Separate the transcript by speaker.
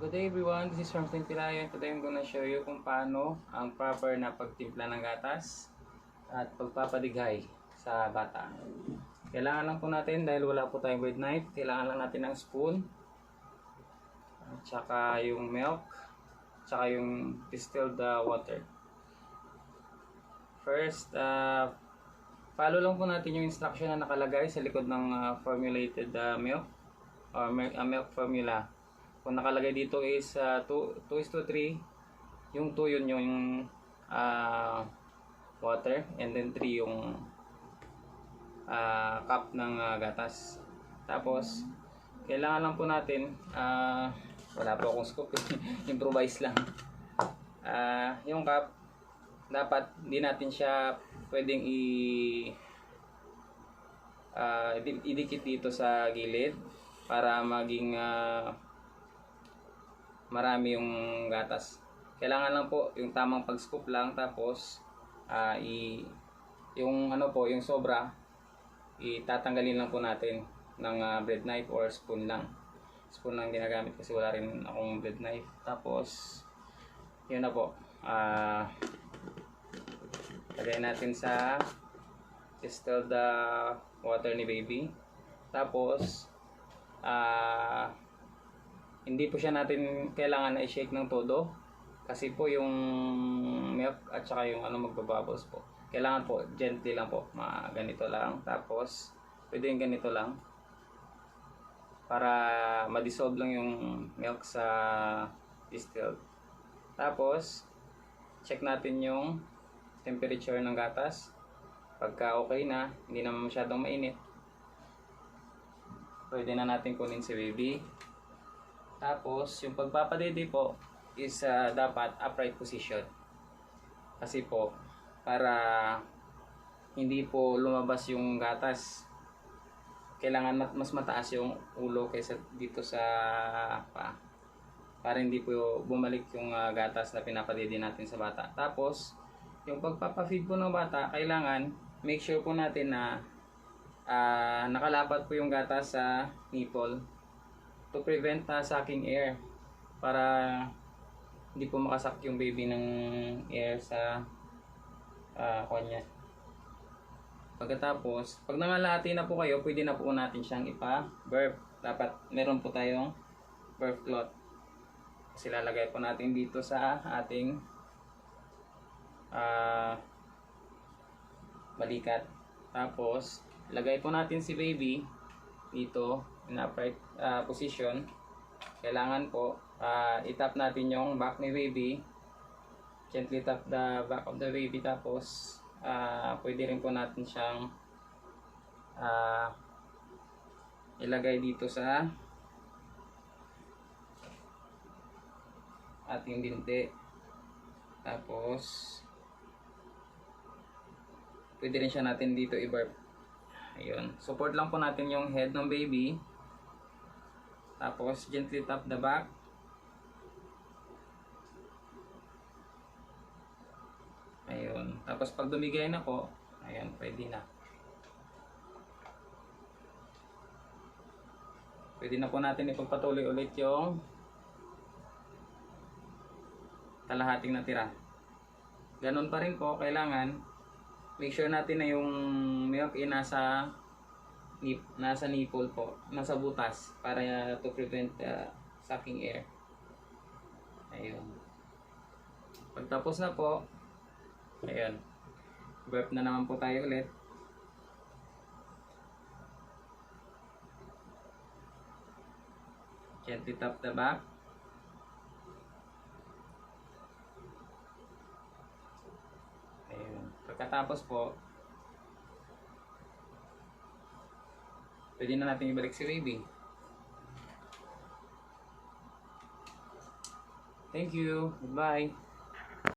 Speaker 1: Good day everyone, this is Franklin Pilayan. Today I'm gonna show you kung paano ang proper na pagtimpla ng gatas at pagpapadighay sa bata. Kailangan lang po natin, dahil wala po tayong bread knife, kailangan lang natin ng spoon, at saka yung milk, at saka yung distilled water. First, follow lang po natin yung instruction na nakalagay sa likod ng formulated milk or milk formula. Kung nakalagay dito is 2:3, yung 2 yun yung water, and then 3 yung cup ng gatas. Tapos kailangan lang po natin, wala po akong scoop, improvise lang. Yung cup, dapat hindi natin siya pwedeng idikit dito sa gilid para maging marami yung gatas. Kailangan lang po yung tamang pag-scoop lang, tapos yung yung sobra itatanggalin lang po natin ng bread knife or spoon lang. Spoon lang ginagamit kasi wala rin akong bread knife. Tapos yun na po. Lagay natin sa distilled water ni baby. Tapos hindi po siya natin kailangan na i-shake ng todo, kasi po yung milk at saka yung magbabubbles po. Kailangan po gently lang po, ganito lang. Tapos pwede yung ganito lang para ma-dissolve lang yung milk sa distilled. Tapos check natin yung temperature ng gatas. Pagka okay na, hindi naman masyadong mainit, pwede na natin kunin si baby. Tapos yung pagpapadede po is dapat upright position, kasi po para hindi po lumabas yung gatas, kailangan mas mataas yung ulo kaysa dito sa paa, para hindi po bumalik yung gatas na pinapadede natin sa bata. Tapos yung pagpapafeed po ng bata, kailangan make sure po natin na nakalapat po yung gatas sa nipple to prevent sucking air, para hindi po makasak yung baby ng air sa kanya. Pagkatapos, pag nangalahati na po kayo, pwede na po natin siyang ipa-burp. Dapat meron po tayong burp cloth, kasi lalagay po natin dito sa ating balikat. Tapos lagay po natin si baby dito in upright position. Kailangan po itap natin yung back ni baby, gently tap the back of the baby. Tapos pwede rin po natin siyang ilagay dito sa ating binti. Tapos pwede rin siya natin dito i-burp. Ayun, support lang po natin yung head ng baby. Tapos gently tap the back. Ayun, tapos pag dumigay na po, ayun, pwede na. Pwede na po natin ipagpatuloy ulit yung kalahating natira. Ganon pa rin po, kailangan make sure natin na yung milk nasa nipple po, nasa butas, para to prevent sucking air. Ayun. Pagtapos na po, ayun, burp na naman po tayo ulit. Gently tap the back. Ayun. Pagkatapos po, pwede na natin ibalik si baby. Thank you. Goodbye.